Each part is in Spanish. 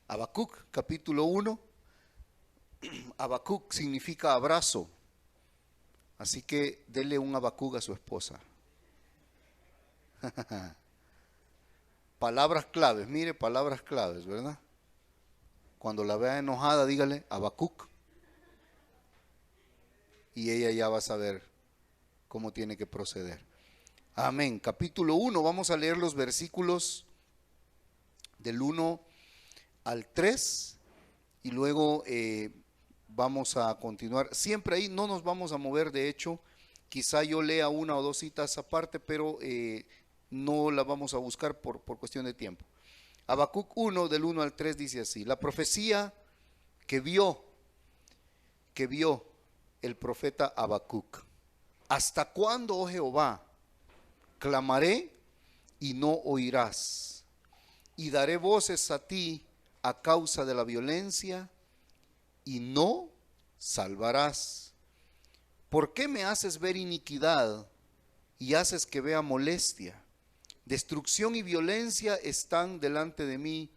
Habacuc, capítulo 1. Habacuc significa abrazo. Así que dele un Habacuc a su esposa. Palabras claves, mire, palabras claves, ¿verdad? Cuando la vea enojada, dígale Habacuc. Y ella ya va a saber cómo tiene que proceder. Amén. Capítulo 1, vamos a leer los versículos del 1 al 3 y luego vamos a continuar. Siempre ahí no nos vamos a mover, de hecho, quizá yo lea una o dos citas aparte, pero no la vamos a buscar por cuestión de tiempo. Habacuc 1 del 1 al 3 dice así: la profecía que vio el profeta Habacuc. ¿Hasta cuándo, oh Jehová, clamaré y no oirás? Y daré voces a ti a causa de la violencia y no salvarás. ¿Por qué me haces ver iniquidad y haces que vea molestia? Destrucción y violencia están delante de mí,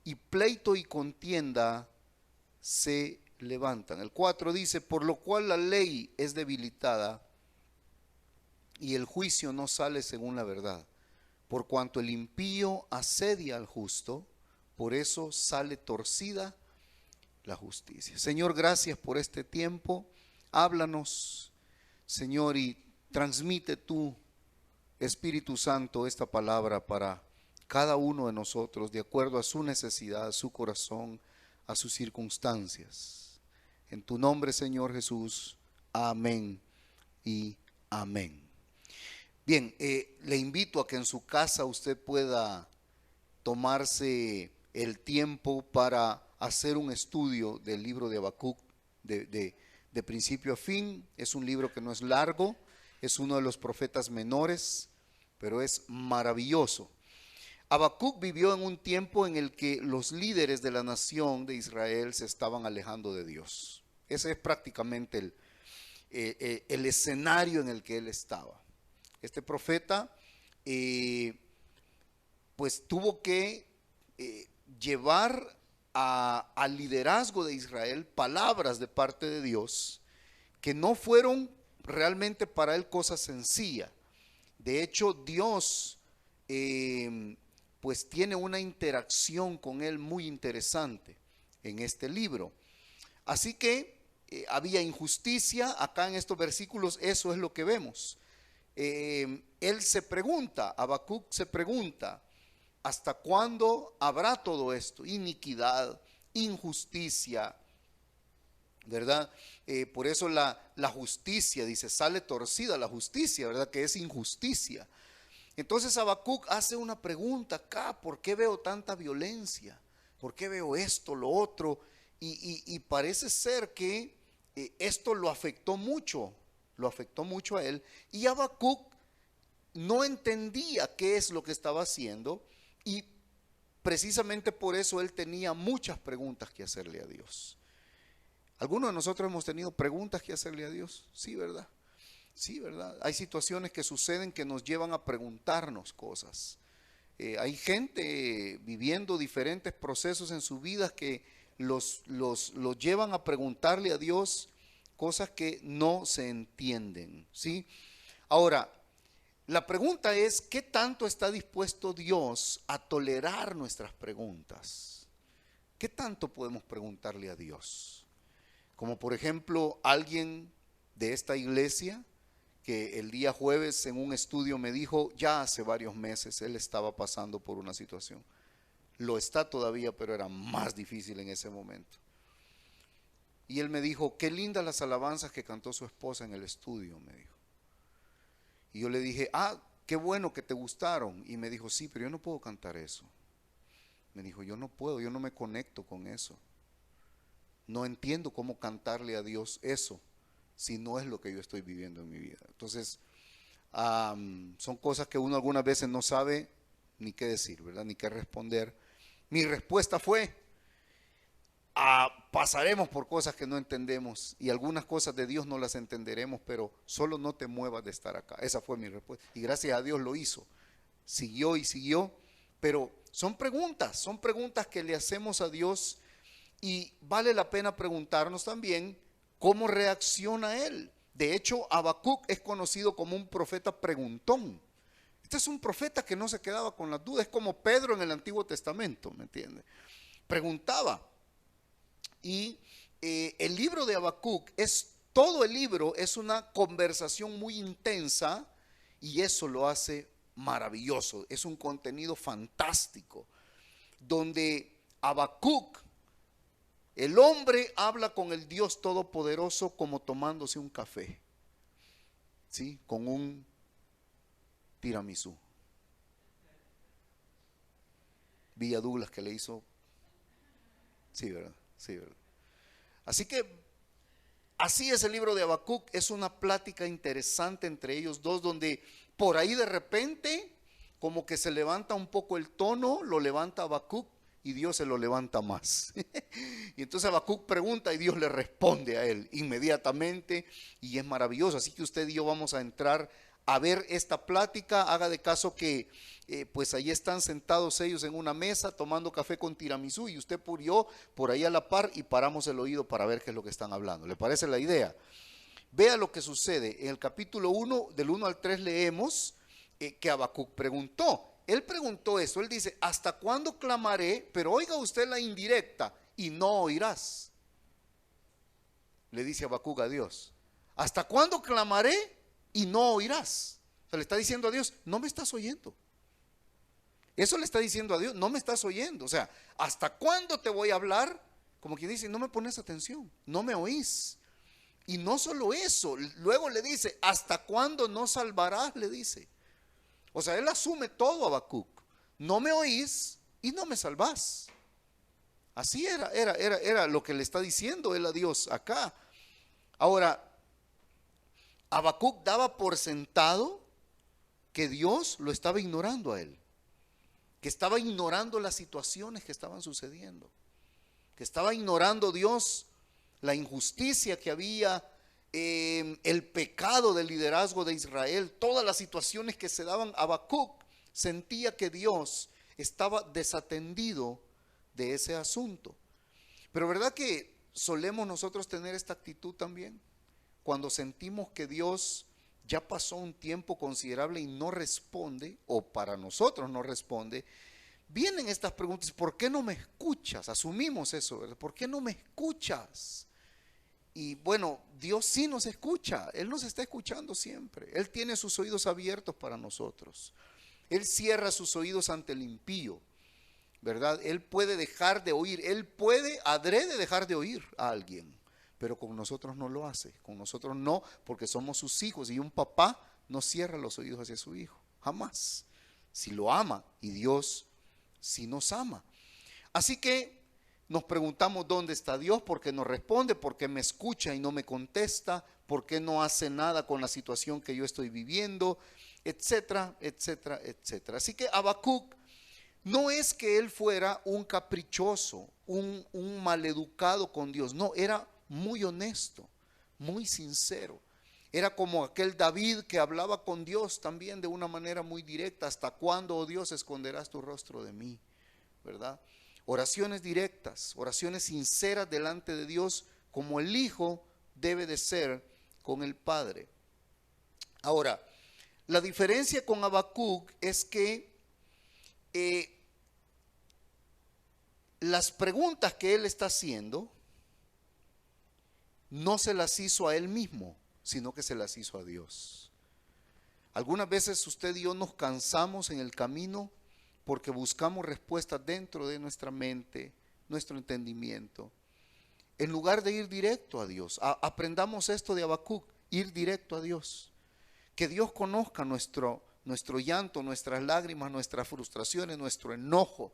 y pleito y contienda se levantan. El 4 dice: por lo cual la ley es debilitada y el juicio no sale según la verdad. Por cuanto el impío asedia al justo, por eso sale torcida la justicia. Señor, gracias por este tiempo. Háblanos, Señor, y transmite tú, Espíritu Santo, esta palabra para cada uno de nosotros, de acuerdo a su necesidad, a su corazón, a sus circunstancias. En tu nombre, Señor Jesús. Amén y amén. Bien, le invito a que en su casa usted pueda tomarse el tiempo para hacer un estudio del libro de Habacuc de principio a fin. Es un libro que no es largo, es uno de los profetas menores, pero es maravilloso. Habacuc vivió en un tiempo en el que los líderes de la nación de Israel se estaban alejando de Dios. Ese es prácticamente el escenario en el que él estaba. Este profeta pues tuvo que llevar al liderazgo de Israel palabras de parte de Dios que no fueron realmente para él cosa sencilla. De hecho, Dios pues tiene una interacción con él muy interesante en este libro. Así que había injusticia. Acá en estos versículos eso es lo que vemos. Él se pregunta, Habacuc se pregunta: ¿hasta cuándo habrá todo esto? Iniquidad, injusticia, ¿verdad? Por eso la justicia, dice, sale torcida la justicia, ¿verdad? Que es injusticia. Entonces Habacuc hace una pregunta acá: ¿por qué veo tanta violencia? ¿Por qué veo esto, lo otro? Y parece ser que esto lo afectó mucho a él. Y Habacuc no entendía qué es lo que estaba haciendo, y precisamente por eso él tenía muchas preguntas que hacerle a Dios. ¿Algunos de nosotros hemos tenido preguntas que hacerle a Dios? Sí, ¿verdad? Sí, ¿verdad? Hay situaciones que suceden que nos llevan a preguntarnos cosas. Hay gente viviendo diferentes procesos en su vida que los llevan a preguntarle a Dios cosas que no se entienden, ¿sí? Ahora, la pregunta es: ¿qué tanto está dispuesto Dios a tolerar nuestras preguntas? ¿Qué tanto podemos preguntarle a Dios? Como por ejemplo, alguien de esta iglesia que el día jueves en un estudio me dijo: ya hace varios meses él estaba pasando por una situación. Lo está todavía, pero era más difícil en ese momento. Y él me dijo: qué lindas las alabanzas que cantó su esposa en el estudio, me dijo. Y yo le dije: qué bueno que te gustaron. Y me dijo: sí, pero yo no puedo cantar eso. Me dijo: yo no puedo, yo no me conecto con eso. No entiendo cómo cantarle a Dios eso si no es lo que yo estoy viviendo en mi vida. Entonces, son cosas que uno algunas veces no sabe ni qué decir, ¿verdad? Ni qué responder. Mi respuesta fue: pasaremos por cosas que no entendemos, y algunas cosas de Dios no las entenderemos, pero solo no te muevas de estar acá. Esa fue mi respuesta, y gracias a Dios lo hizo. Siguió y siguió, Pero son preguntas que le hacemos a Dios y vale la pena preguntarnos también cómo reacciona Él. De hecho, Habacuc es conocido como un profeta preguntón. Este es un profeta que no se quedaba con las dudas, es como Pedro en el Antiguo Testamento, ¿me entiende? Preguntaba. Y el libro de Habacuc todo el libro es una conversación muy intensa y eso lo hace maravilloso. Es un contenido fantástico donde Habacuc, el hombre, habla con el Dios Todopoderoso como tomándose un café, ¿sí? Con un tiramisú. Villa Douglas que le hizo, sí, ¿verdad? Sí, ¿verdad? Así que así es el libro de Habacuc, es una plática interesante entre ellos dos, donde por ahí de repente como que se levanta un poco el tono, lo levanta Habacuc y Dios se lo levanta más. Y entonces Habacuc pregunta y Dios le responde a él inmediatamente y es maravilloso. Así que usted y yo vamos a entrar a ver esta plática. Haga de caso que pues ahí están sentados ellos en una mesa tomando café con tiramisú y usted yo por ahí a la par y paramos el oído para ver qué es lo que están hablando. ¿Le parece la idea? Vea lo que sucede. En el capítulo 1, del 1 al 3 leemos que Habacuc preguntó. Él preguntó eso, él dice, ¿hasta cuándo clamaré? Pero oiga usted la indirecta, y no oirás. Le dice Habacuc a Dios, ¿hasta cuándo clamaré y no oirás? O sea, le está diciendo a Dios, no me estás oyendo. Eso le está diciendo a Dios, no me estás oyendo. O sea, ¿hasta cuándo te voy a hablar? Como quien dice, no me pones atención, no me oís. Y no solo eso, luego le dice, ¿hasta cuándo no salvarás? Le dice. O sea, él asume todo, Habacuc. No me oís y no me salvás. Así era lo que le está diciendo él a Dios acá. Ahora, Habacuc daba por sentado que Dios lo estaba ignorando a él, que estaba ignorando las situaciones que estaban sucediendo, que estaba ignorando Dios la injusticia que había, el pecado del liderazgo de Israel, todas las situaciones que se daban. Habacuc sentía que Dios estaba desatendido de ese asunto. Pero ¿verdad que solemos nosotros tener esta actitud también? Cuando sentimos que Dios ya pasó un tiempo considerable y no responde, o para nosotros no responde, vienen estas preguntas: ¿por qué no me escuchas? Asumimos eso, ¿verdad? ¿Por qué no me escuchas? Y bueno, Dios sí nos escucha, Él nos está escuchando siempre. Él tiene sus oídos abiertos para nosotros. Él cierra sus oídos ante el impío, ¿verdad? Él puede dejar de oír, Él puede adrede dejar de oír a alguien, pero con nosotros no lo hace. Con nosotros no, porque somos sus hijos y un papá no cierra los oídos hacia su hijo, jamás. Si lo ama, y Dios sí nos ama. Así que nos preguntamos dónde está Dios, por qué no responde, por qué me escucha y no me contesta, por qué no hace nada con la situación que yo estoy viviendo, etcétera, etcétera, etcétera. Así que Habacuc no es que él fuera un caprichoso, un maleducado con Dios, no, era muy honesto, muy sincero. Era como aquel David que hablaba con Dios también de una manera muy directa: ¿hasta cuándo, oh Dios, esconderás tu rostro de mí? ¿Verdad? Oraciones directas, oraciones sinceras delante de Dios, como el hijo debe de ser con el padre. Ahora, la diferencia con Habacuc es que las preguntas que él está haciendo no se las hizo a él mismo, sino que se las hizo a Dios. Algunas veces usted y yo nos cansamos en el camino porque buscamos respuestas dentro de nuestra mente, nuestro entendimiento, en lugar de ir directo a Dios. Aprendamos esto de Habacuc: ir directo a Dios. Que Dios conozca nuestro llanto, nuestras lágrimas, nuestras frustraciones, nuestro enojo.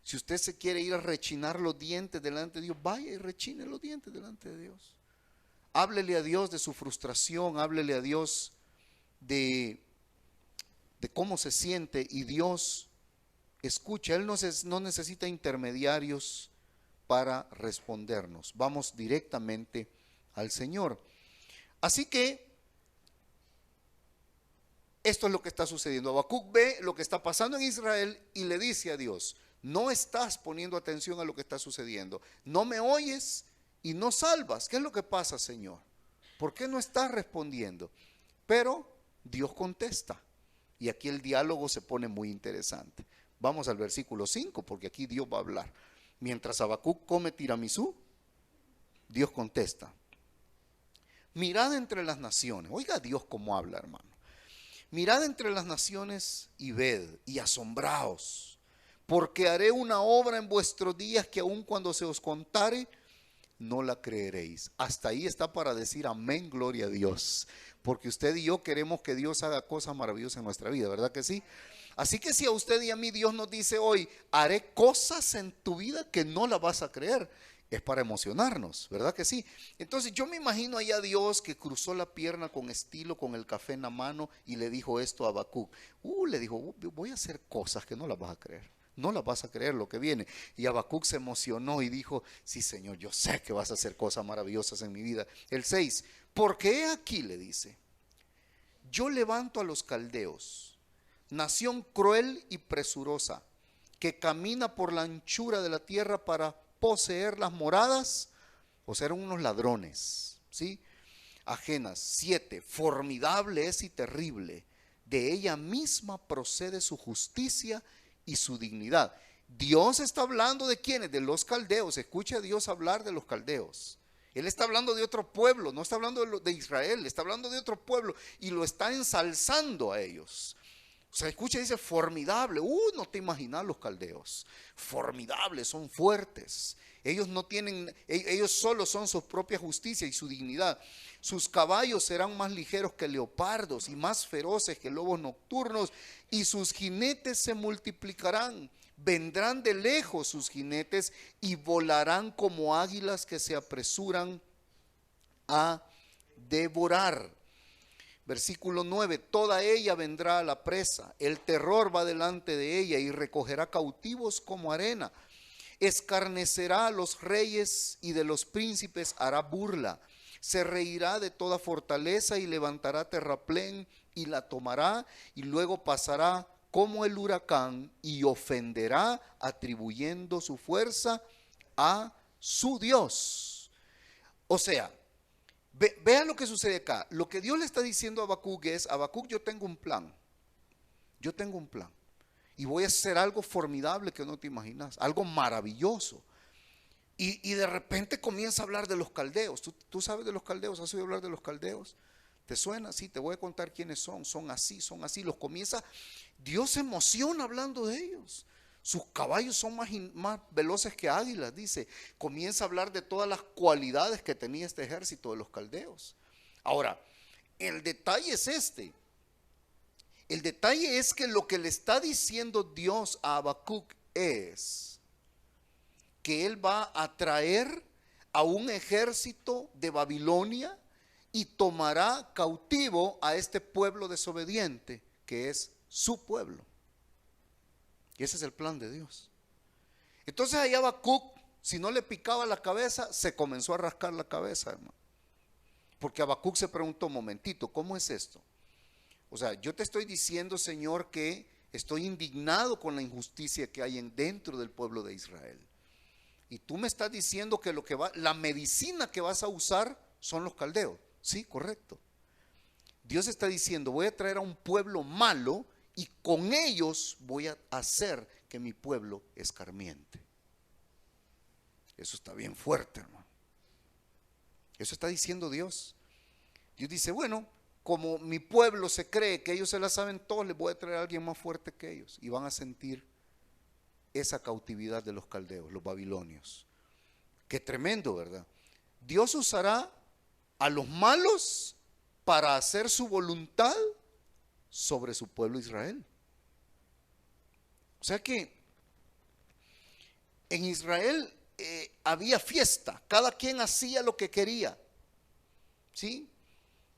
Si usted se quiere ir a rechinar los dientes delante de Dios, vaya y rechine los dientes delante de Dios. Háblele a Dios de su frustración, háblele a Dios de cómo se siente, y Dios escucha. Él no necesita intermediarios para respondernos. Vamos directamente al Señor. Así que esto es lo que está sucediendo. Habacuc ve lo que está pasando en Israel y le dice a Dios: no estás poniendo atención a lo que está sucediendo, no me oyes y no salvas. ¿Qué es lo que pasa, Señor? ¿Por qué no estás respondiendo? Pero Dios contesta, y aquí el diálogo se pone muy interesante. Vamos al versículo 5, porque aquí Dios va a hablar. Mientras Habacuc come tiramisú, Dios contesta: mirad entre las naciones. Oiga Dios cómo habla, hermano. Mirad entre las naciones y ved y asombraos, porque haré una obra en vuestros días que aun cuando se os contare, no la creeréis. Hasta ahí está para decir amén, gloria a Dios. Porque usted y yo queremos que Dios haga cosas maravillosas en nuestra vida, ¿verdad que sí? Así que si a usted y a mí Dios nos dice hoy: haré cosas en tu vida que no la vas a creer, es para emocionarnos, ¿verdad que sí? Entonces yo me imagino ahí a Dios que cruzó la pierna con estilo, con el café en la mano, y le dijo esto a Habacuc. Le dijo: voy a hacer cosas que no las vas a creer. No las vas a creer lo que viene. Y Habacuc se emocionó y dijo: sí, Señor, yo sé que vas a hacer cosas maravillosas en mi vida. El 6, porque he aquí, le dice, yo levanto a los caldeos, nación cruel y presurosa, que camina por la anchura de la tierra para poseer las moradas, o sea, eran unos ladrones, ¿sí? Ajenas. 7, formidable es y terrible, de ella misma procede su justicia y su dignidad. Dios está hablando de quiénes, de los caldeos. Escucha a Dios hablar de los caldeos. Él está hablando de otro pueblo, no está hablando de Israel, está hablando de otro pueblo y lo está ensalzando a ellos. O sea, escucha, dice formidable. No te imaginas los caldeos. Formidables, son fuertes. Ellos no tienen, ellos solo son su propia justicia y su dignidad. Sus caballos serán más ligeros que leopardos y más feroces que lobos nocturnos, y sus jinetes se multiplicarán. Vendrán de lejos sus jinetes y volarán como águilas que se apresuran a devorar. Versículo 9, toda ella vendrá a la presa, el terror va delante de ella y recogerá cautivos como arena. Escarnecerá a los reyes y de los príncipes hará burla. Se reirá de toda fortaleza y levantará terraplén y la tomará, y luego pasará como el huracán y ofenderá, atribuyendo su fuerza a su Dios. O sea, vean lo que sucede acá. Lo que Dios le está diciendo a Habacuc es: Habacuc, yo tengo un plan. Yo tengo un plan. Y voy a hacer algo formidable que no te imaginas. Algo maravilloso. Y de repente comienza a hablar de los caldeos. ¿Tú sabes de los caldeos? ¿Has oído hablar de los caldeos? ¿Te suena? Sí, te voy a contar quiénes son. Son así, son así. Los comienza. Dios se emociona hablando de ellos. Sus caballos son más veloces que águilas, dice. Comienza a hablar de todas las cualidades que tenía este ejército de los caldeos. Ahora, el detalle es este. El detalle es que lo que le está diciendo Dios a Habacuc es que él va a traer a un ejército de Babilonia y tomará cautivo a este pueblo desobediente, que es su pueblo. Y ese es el plan de Dios. Entonces ahí Habacuc, si no le picaba la cabeza, se comenzó a rascar la cabeza, hermano. Porque Habacuc se preguntó: un momentito, ¿cómo es esto? O sea, yo te estoy diciendo, Señor, que estoy indignado con la injusticia que hay dentro del pueblo de Israel. Y tú me estás diciendo que la medicina que vas a usar son los caldeos. Sí, correcto. Dios está diciendo: voy a traer a un pueblo malo y con ellos voy a hacer que mi pueblo escarmiente. Eso está bien fuerte, hermano. Eso está diciendo Dios. Dios dice: bueno, como mi pueblo se cree que ellos se la saben todos, les voy a traer a alguien más fuerte que ellos. Y van a sentir esa cautividad de los caldeos, los babilonios. Qué tremendo, ¿verdad? Dios usará a los malos para hacer su voluntad sobre su pueblo Israel. O sea que en Israel había fiesta, cada quien hacía lo que quería, ¿sí?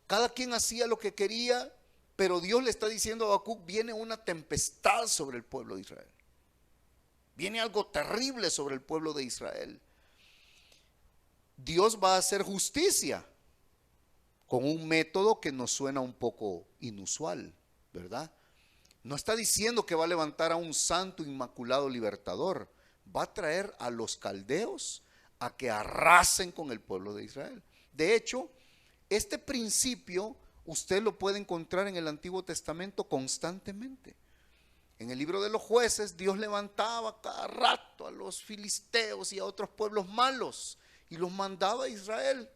Cada quien hacía lo que quería, pero Dios le está diciendo a Habacuc: viene una tempestad sobre el pueblo de Israel. Viene algo terrible sobre el pueblo de Israel. Dios va a hacer justicia con un método que nos suena un poco inusual. ¿verdad? No está diciendo que va a levantar a un santo inmaculado libertador. Va a traer a los caldeos a que arrasen con el pueblo de Israel. De hecho, este principio usted lo puede encontrar en el Antiguo Testamento constantemente. En el libro de los jueces, Dios levantaba cada rato a los filisteos y a otros pueblos malos y los mandaba a Israel.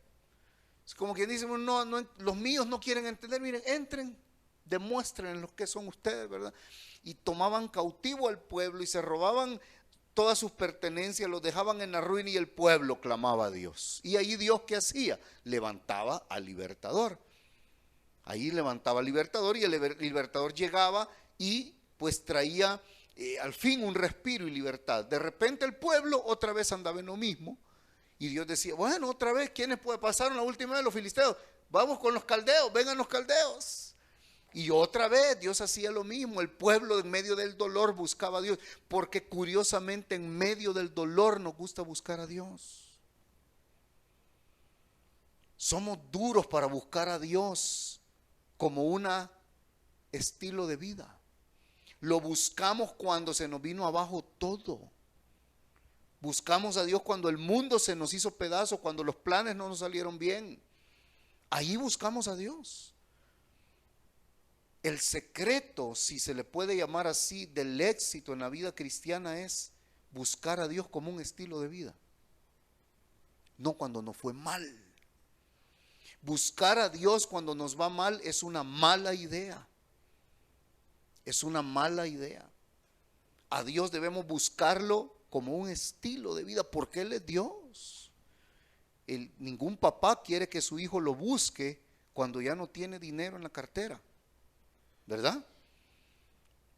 Es como quien dice, no, los míos no quieren entender, miren, entren, demuestren lo que son ustedes, ¿verdad? Y tomaban cautivo al pueblo y se robaban todas sus pertenencias, los dejaban en la ruina y el pueblo clamaba a Dios. Y ahí Dios, ¿qué hacía? Levantaba al libertador. Ahí levantaba al libertador y el libertador llegaba y pues traía al fin un respiro y libertad. De repente el pueblo otra vez andaba en lo mismo y Dios decía, bueno, otra vez, ¿quiénes pasaron la última vez? Los filisteos. Vamos con los caldeos, vengan los caldeos. Y otra vez Dios hacía lo mismo. El pueblo en medio del dolor buscaba a Dios, porque curiosamente en medio del dolor nos gusta buscar a Dios. Somos duros para buscar a Dios como un estilo de vida. Lo buscamos cuando se nos vino abajo todo. Buscamos a Dios cuando el mundo se nos hizo pedazo, cuando los planes no nos salieron bien. Ahí buscamos a Dios. El secreto, si se le puede llamar así, del éxito en la vida cristiana es buscar a Dios como un estilo de vida. No cuando nos fue mal. Buscar a Dios cuando nos va mal es una mala idea. Es una mala idea. A Dios debemos buscarlo como un estilo de vida, porque Él es Dios. Ningún papá quiere que su hijo lo busque cuando ya no tiene dinero en la cartera, ¿verdad?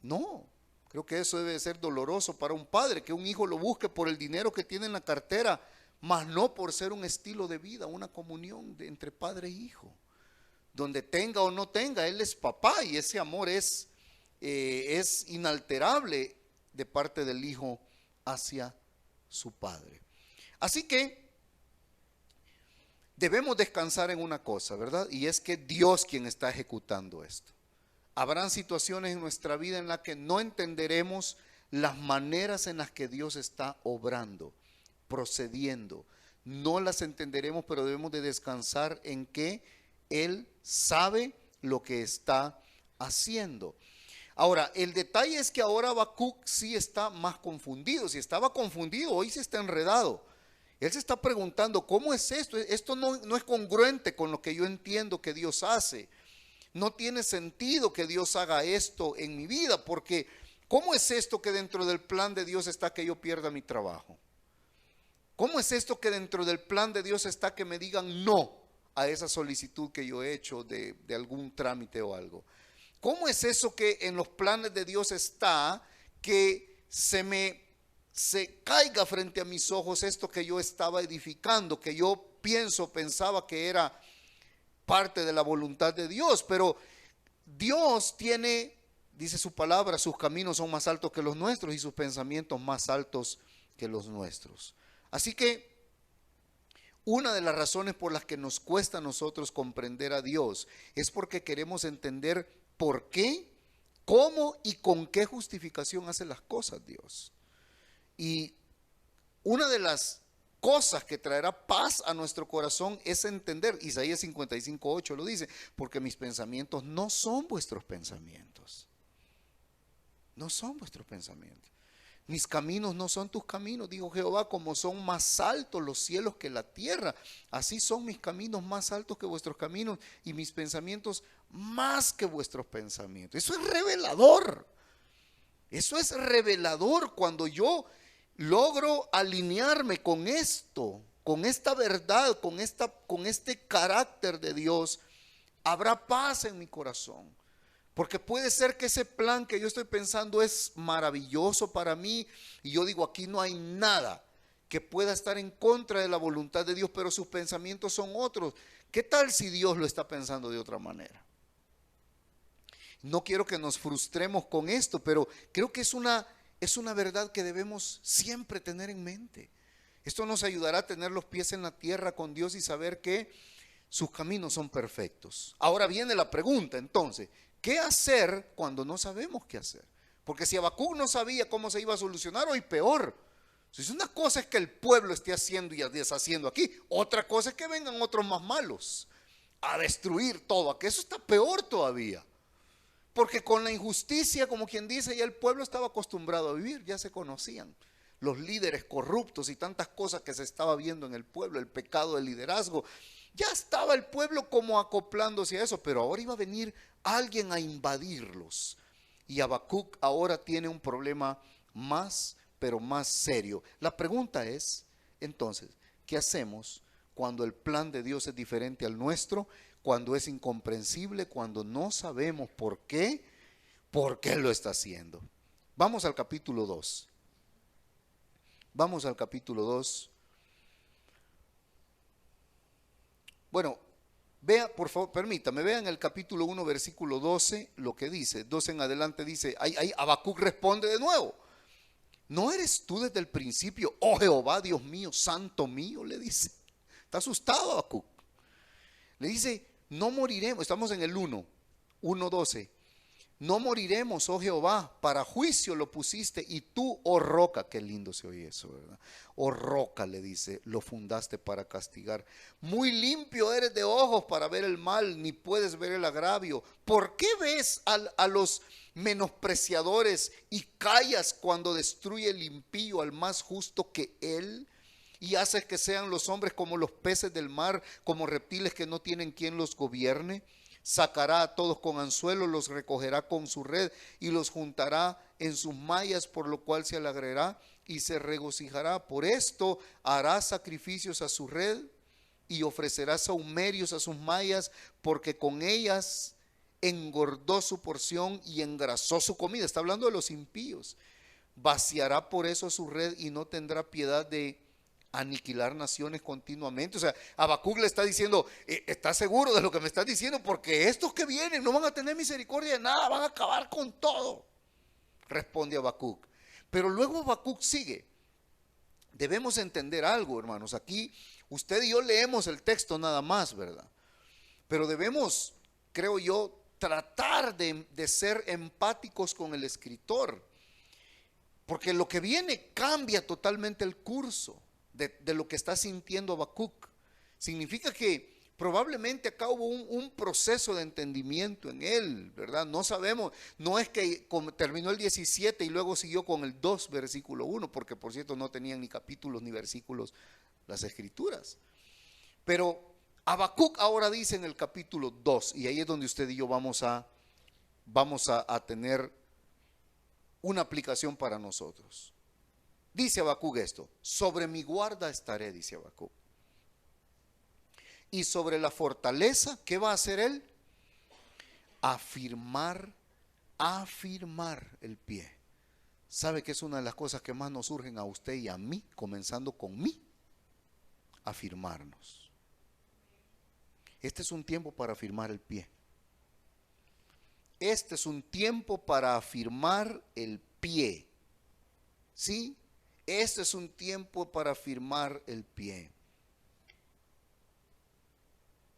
No, creo que eso debe ser doloroso para un padre, que un hijo lo busque por el dinero que tiene en la cartera, mas no por ser un estilo de vida, una comunión entre padre e hijo. Donde tenga o no tenga, Él es papá y ese amor es inalterable de parte del hijo hacia su padre. Así que debemos descansar en una cosa, ¿verdad? Y es que Dios quien está ejecutando esto. Habrán situaciones en nuestra vida en las que no entenderemos las maneras en las que Dios está obrando, procediendo. No las entenderemos, pero debemos de descansar en que Él sabe lo que está haciendo. Ahora, el detalle es que ahora Habacuc sí está más confundido. Si estaba confundido, hoy se está enredado. Él se está preguntando, ¿cómo es esto? Esto no es congruente con lo que yo entiendo que Dios hace. No tiene sentido que Dios haga esto en mi vida, porque ¿cómo es esto que dentro del plan de Dios está que yo pierda mi trabajo? ¿Cómo es esto que dentro del plan de Dios está que me digan no a esa solicitud que yo he hecho de algún trámite o algo? ¿Cómo es eso que en los planes de Dios está que se caiga frente a mis ojos esto que yo estaba edificando, que yo pensaba que era parte de la voluntad de Dios? Pero Dios tiene, dice su palabra, sus caminos son más altos que los nuestros y sus pensamientos más altos que los nuestros. Así que una de las razones por las que nos cuesta a nosotros comprender a Dios es porque queremos entender por qué, cómo y con qué justificación hace las cosas Dios. Y una de las cosas que traerá paz a nuestro corazón es entender, Isaías 55:8 lo dice, porque mis pensamientos no son vuestros pensamientos. No son vuestros pensamientos. Mis caminos no son tus caminos, dijo Jehová, como son más altos los cielos que la tierra, así son mis caminos más altos que vuestros caminos y mis pensamientos más que vuestros pensamientos. Eso es revelador. Eso es revelador cuando yo logro alinearme con esto, con esta verdad, con este carácter de Dios. Habrá paz en mi corazón. Porque puede ser que ese plan que yo estoy pensando es maravilloso para mí y yo digo, aquí no hay nada que pueda estar en contra de la voluntad de Dios, pero sus pensamientos son otros. ¿Qué tal si Dios lo está pensando de otra manera? No quiero que nos frustremos con esto, pero creo que es una verdad que debemos siempre tener en mente. Esto nos ayudará a tener los pies en la tierra con Dios y saber que sus caminos son perfectos. Ahora viene la pregunta entonces, ¿qué hacer cuando no sabemos qué hacer? Porque si Habacuc no sabía cómo se iba a solucionar, hoy peor. Si una cosa es que el pueblo esté haciendo y deshaciendo aquí, otra cosa es que vengan otros más malos a destruir todo, que eso está peor todavía. Porque con la injusticia, como quien dice, ya el pueblo estaba acostumbrado a vivir, ya se conocían los líderes corruptos y tantas cosas que se estaba viendo en el pueblo, el pecado del liderazgo. Ya estaba el pueblo como acoplándose a eso, pero ahora iba a venir alguien a invadirlos. Y Habacuc ahora tiene un problema más, pero más serio. La pregunta es, entonces, ¿qué hacemos cuando el plan de Dios es diferente al nuestro? Cuando es incomprensible, cuando no sabemos por qué lo está haciendo. Vamos al capítulo 2. Vamos al capítulo 2. Bueno, vea, por favor, permítame, vean el capítulo 1, versículo 12, lo que dice. 12 en adelante dice, ahí Habacuc responde de nuevo. ¿No eres tú desde el principio, oh Jehová, Dios mío, santo mío? Le dice. Está asustado Habacuc. Le dice, no moriremos, estamos en el 1:12. No moriremos, oh Jehová, para juicio lo pusiste, y tú, oh roca, qué lindo se oye eso, ¿verdad? Oh roca, le dice, lo fundaste para castigar. Muy limpio eres de ojos para ver el mal, ni puedes ver el agravio. ¿Por qué ves a los menospreciadores y callas cuando destruye el impío al más justo que él? Y haces que sean los hombres como los peces del mar, como reptiles que no tienen quien los gobierne. Sacará a todos con anzuelo, los recogerá con su red y los juntará en sus mallas, por lo cual se alegrará y se regocijará. Por esto hará sacrificios a su red y ofrecerá sahumerios a sus mallas, porque con ellas engordó su porción y engrasó su comida. Está hablando de los impíos. Vaciará por eso su red y no tendrá piedad de aniquilar naciones continuamente. O sea, Habacuc le está diciendo, ¿estás seguro de lo que me estás diciendo? Porque estos que vienen no van a tener misericordia de nada, van a acabar con todo. Responde Habacuc. Pero luego Habacuc sigue. Debemos entender algo, hermanos. Aquí usted y yo leemos el texto nada más, ¿verdad? Pero debemos, creo yo, tratar de ser empáticos con el escritor. Porque lo que viene cambia totalmente el curso de lo que está sintiendo Habacuc. Significa que probablemente acá hubo un proceso de entendimiento en él, ¿verdad? No sabemos, no es que terminó el 17 y luego siguió con el 2, versículo 1, porque por cierto no tenían ni capítulos ni versículos las escrituras. Pero Habacuc ahora dice en el capítulo 2, y ahí es donde usted y yo vamos a tener una aplicación para nosotros. Dice Habacuc esto: sobre mi guarda estaré, dice Habacuc. Y sobre la fortaleza, ¿qué va a hacer él? Afirmar el pie. ¿Sabe que es una de las cosas que más nos surgen a usted y a mí, comenzando con mí? Afirmarnos. Este es un tiempo para afirmar el pie. Este es un tiempo para afirmar el pie. ¿Sí? Este es un tiempo para afirmar el pie.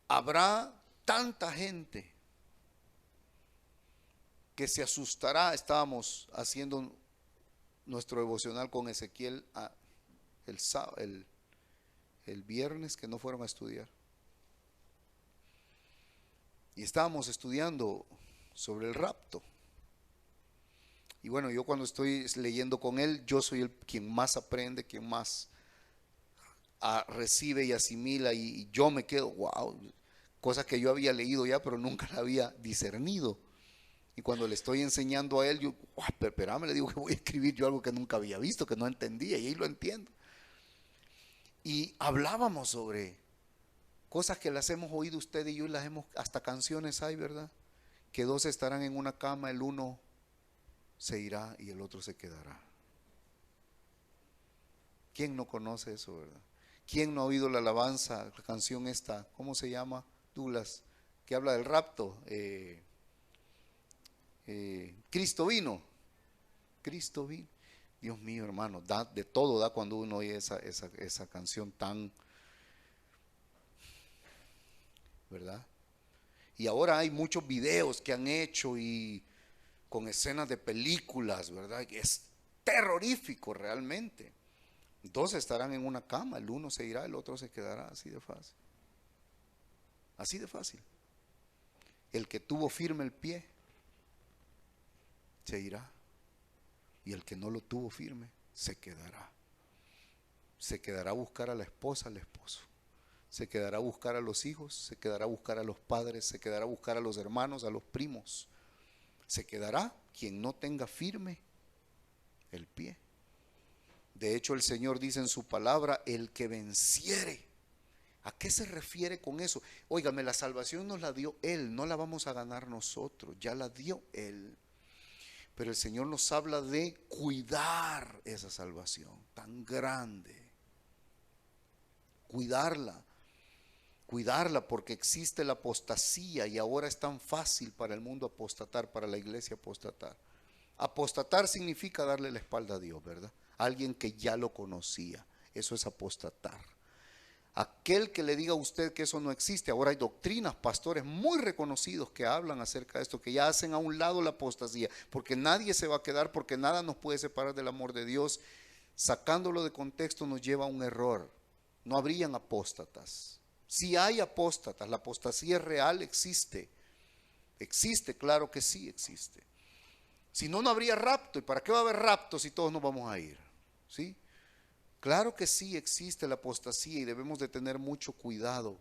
Habrá tanta gente que se asustará. Estábamos haciendo nuestro devocional con Ezequiel el viernes, que no fueron a estudiar. Y estábamos estudiando sobre el rapto. Y bueno, yo cuando estoy leyendo con él, yo soy quien más aprende, quien más recibe y asimila, y yo me quedo, wow, cosas que yo había leído ya, pero nunca la había discernido. Y cuando le estoy enseñando a él, yo, wow, espérame, le digo que voy a escribir yo algo que nunca había visto, que no entendía, y ahí lo entiendo. Y hablábamos sobre cosas que las hemos oído usted y yo, y las hemos, hasta canciones hay, ¿verdad? Que dos estarán en una cama, el uno se irá y el otro se quedará. ¿Quién no conoce eso, verdad? ¿Quién no ha oído la alabanza, la canción esta, ¿cómo se llama, Douglas? Que habla del rapto. Cristo vino. Cristo vino. Dios mío, hermano, de todo da cuando uno oye esa canción tan, ¿verdad? Y ahora hay muchos videos que han hecho y con escenas de películas, ¿verdad? Es terrorífico realmente. Dos estarán en una cama, el uno se irá, el otro se quedará, así de fácil. Así de fácil. El que tuvo firme el pie se irá, y el que no lo tuvo firme se quedará. Se quedará a buscar a la esposa, al esposo. Se quedará a buscar a los hijos, se quedará a buscar a los padres, se quedará a buscar a los hermanos, a los primos. Se quedará quien no tenga firme el pie. De hecho, el Señor dice en su palabra, el que venciere. ¿A qué se refiere con eso? Óigame, la salvación nos la dio Él, no la vamos a ganar nosotros, ya la dio Él. Pero el Señor nos habla de cuidar esa salvación tan grande. Cuidarla porque existe la apostasía y ahora es tan fácil para el mundo apostatar, para la iglesia apostatar. Apostatar significa darle la espalda a Dios, ¿verdad? Alguien que ya lo conocía, eso es apostatar. Aquel que le diga a usted que eso no existe, ahora hay doctrinas, pastores muy reconocidos que hablan acerca de esto, que ya hacen a un lado la apostasía, porque nadie se va a quedar, porque nada nos puede separar del amor de Dios. Sacándolo de contexto nos lleva a un error. No habrían apóstatas. Si hay apóstatas, la apostasía es real, existe. Existe, claro que sí existe. Si no, no habría rapto. ¿Y para qué va a haber rapto si todos nos vamos a ir? ¿Sí? Claro que sí existe la apostasía y debemos de tener mucho cuidado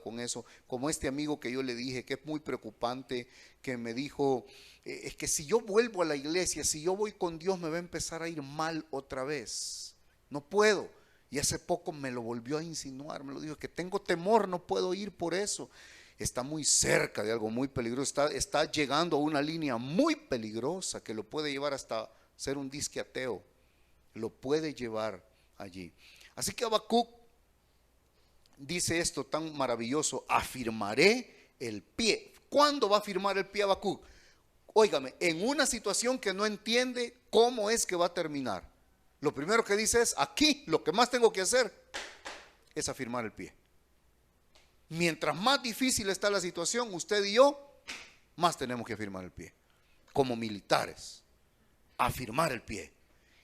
con eso. Como este amigo que yo le dije, que es muy preocupante, que me dijo, es que si yo vuelvo a la iglesia, si yo voy con Dios, me va a empezar a ir mal otra vez. No puedo. Y hace poco me lo volvió a insinuar, me lo dijo, que tengo temor, no puedo ir por eso. Está muy cerca de algo muy peligroso, está llegando a una línea muy peligrosa que lo puede llevar hasta ser un disque ateo. Lo puede llevar allí. Así que Habacuc dice esto tan maravilloso: afirmaré el pie. ¿Cuándo va a afirmar el pie Habacuc? Óigame, en una situación que no entiende cómo es que va a terminar. Lo primero que dice es, aquí lo que más tengo que hacer es afirmar el pie. Mientras más difícil está la situación, usted y yo, más tenemos que afirmar el pie. Como militares, afirmar el pie.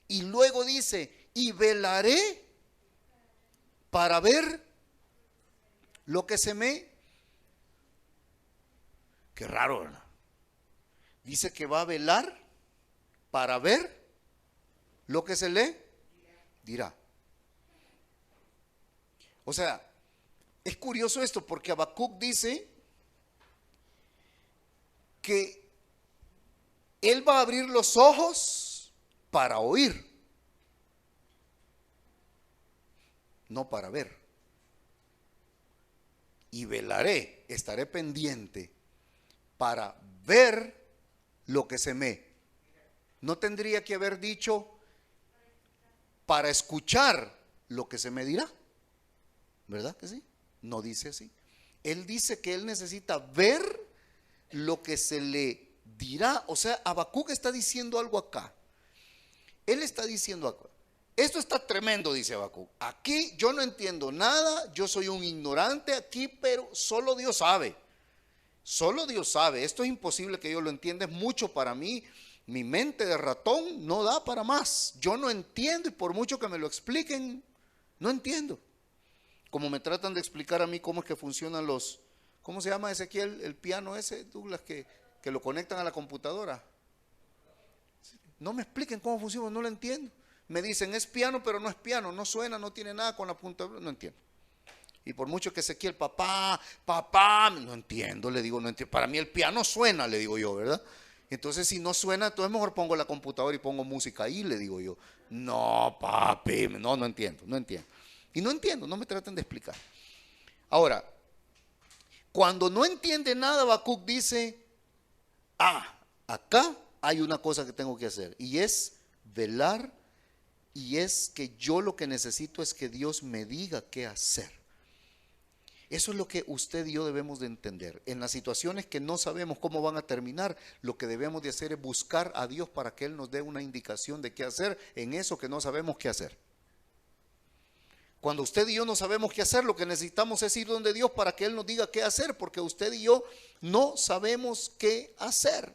Y luego dice, y velaré para ver lo que se me... Qué raro, ¿verdad? Dice que va a velar para ver lo que se le dirá. O sea, es curioso esto porque Habacuc dice que él va a abrir los ojos para oír, no para ver. Y velaré, estaré pendiente para ver lo que se me... No tendría que haber dicho para escuchar lo que se me dirá, ¿verdad que sí? No dice así. Él dice que él necesita ver lo que se le dirá. O sea, Habacuc está diciendo algo acá. Él está diciendo acá, esto está tremendo, dice Habacuc. Aquí yo no entiendo nada, yo soy un ignorante aquí, pero solo Dios sabe. Solo Dios sabe. Esto es imposible que yo lo entienda, es mucho para mí. Mi mente de ratón no da para más. Yo no entiendo y por mucho que me lo expliquen, no entiendo. Como me tratan de explicar a mí cómo es que funcionan los, ¿cómo se llama Ezequiel? El piano ese, Douglas, que lo conectan a la computadora. No me expliquen cómo funciona, no lo entiendo. Me dicen, es piano, pero no es piano, no suena, no tiene nada con la punta, no entiendo. Y por mucho que Ezequiel, papá, no entiendo, le digo, no entiendo. Para mí el piano suena, le digo yo, ¿verdad? Entonces si no suena, entonces mejor pongo la computadora y pongo música ahí, le digo yo. No, papi, no entiendo. Y no entiendo, no me traten de explicar. Ahora, cuando no entiende nada, Habacuc dice, acá hay una cosa que tengo que hacer, y es velar, y es que yo lo que necesito es que Dios me diga qué hacer. Eso es lo que usted y yo debemos de entender. En las situaciones que no sabemos cómo van a terminar, lo que debemos de hacer es buscar a Dios para que Él nos dé una indicación de qué hacer en eso que no sabemos qué hacer. Cuando usted y yo no sabemos qué hacer, lo que necesitamos es ir donde Dios para que Él nos diga qué hacer, porque usted y yo no sabemos qué hacer.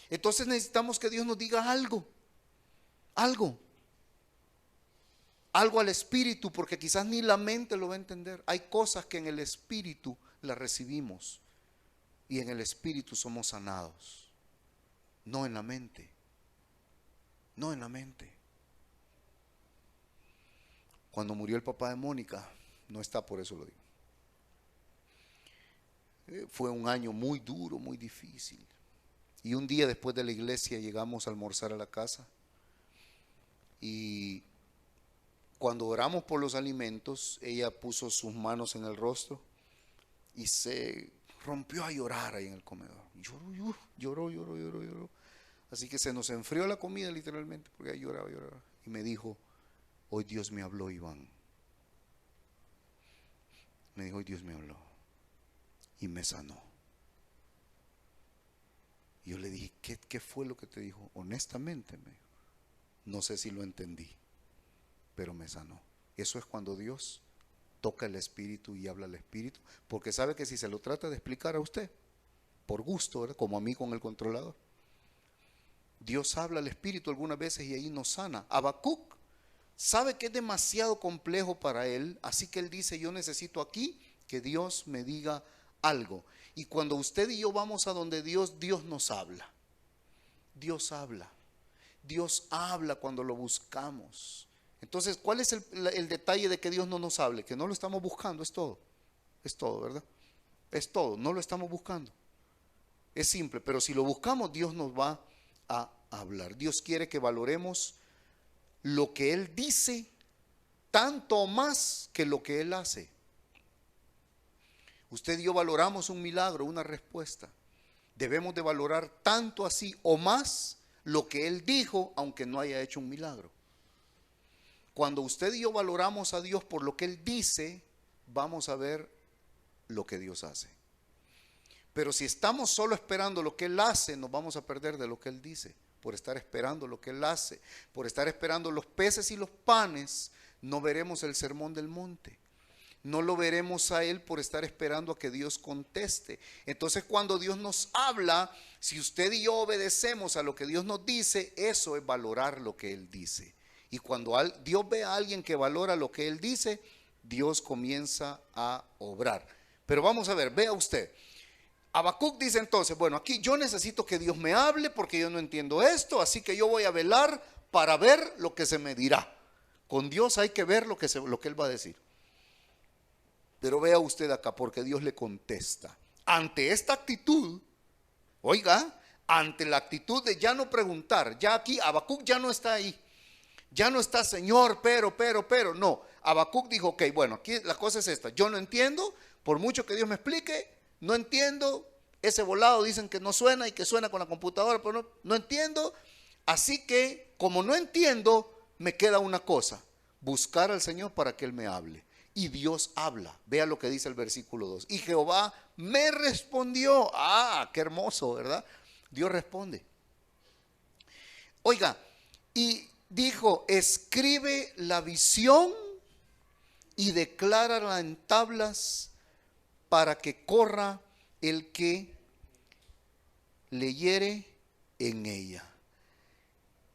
Entonces necesitamos que Dios nos diga algo al espíritu, porque quizás ni la mente lo va a entender. Hay cosas que en el espíritu las recibimos y en el espíritu somos sanados, no en la mente, no en la mente. Cuando murió el papá de Mónica, no está, por eso lo digo. Fue un año muy duro, muy difícil. Y un día después de la iglesia llegamos a almorzar a la casa. Y cuando oramos por los alimentos, ella puso sus manos en el rostro y se rompió a llorar ahí en el comedor. Lloró. Así que se nos enfrió la comida literalmente, porque ella lloraba. Y me dijo: hoy Dios me habló, Iván. Me dijo: hoy Dios me habló y me sanó. Y yo le dije: ¿Qué fue lo que te dijo? Honestamente, me dijo: no sé si lo entendí, pero me sanó. Eso es cuando Dios toca el espíritu y habla al espíritu, porque sabe que si se lo trata de explicar a usted, por gusto, ¿verdad?, como a mí con el controlador, Dios habla al espíritu algunas veces y ahí nos sana. Habacuc sabe que es demasiado complejo para él, así que él dice: yo necesito aquí que Dios me diga algo. Y cuando usted y yo vamos a donde Dios, Dios nos habla. Dios habla. Dios habla cuando lo buscamos. Entonces, ¿cuál es el detalle de que Dios no nos hable? Que no lo estamos buscando, es todo. Es todo, ¿verdad? Es todo, no lo estamos buscando. Es simple, pero si lo buscamos, Dios nos va a hablar. Dios quiere que valoremos lo que Él dice tanto más que lo que Él hace. Usted y yo valoramos un milagro, una respuesta. Debemos de valorar tanto así o más lo que Él dijo, aunque no haya hecho un milagro. Cuando usted y yo valoramos a Dios por lo que Él dice, vamos a ver lo que Dios hace. Pero si estamos solo esperando lo que Él hace, nos vamos a perder de lo que Él dice. Por estar esperando lo que Él hace, por estar esperando los peces y los panes, no veremos el sermón del monte. No lo veremos a Él por estar esperando a que Dios conteste. Entonces, cuando Dios nos habla, si usted y yo obedecemos a lo que Dios nos dice, eso es valorar lo que Él dice. Y cuando Dios ve a alguien que valora lo que Él dice, Dios comienza a obrar. Pero vamos a ver, vea usted. Habacuc dice entonces: bueno, aquí yo necesito que Dios me hable porque yo no entiendo esto, así que yo voy a velar para ver lo que se me dirá. Con Dios hay que ver lo que Él va a decir. Pero vea usted acá, porque Dios le contesta. Ante esta actitud, oiga, ante la actitud de ya no preguntar, ya aquí Habacuc ya no está ahí. Ya no está: Señor, pero, no. Habacuc dijo: ok, bueno, aquí la cosa es esta. Yo no entiendo, por mucho que Dios me explique, no entiendo. Ese volado dicen que no suena y que suena con la computadora, pero no entiendo. Así que, como no entiendo, me queda una cosa: buscar al Señor para que Él me hable. Y Dios habla. Vea lo que dice el versículo 2. Y Jehová me respondió. Ah, qué hermoso, ¿verdad? Dios responde. Oiga, y dijo: escribe la visión y declárala en tablas para que corra el que leyere en ella.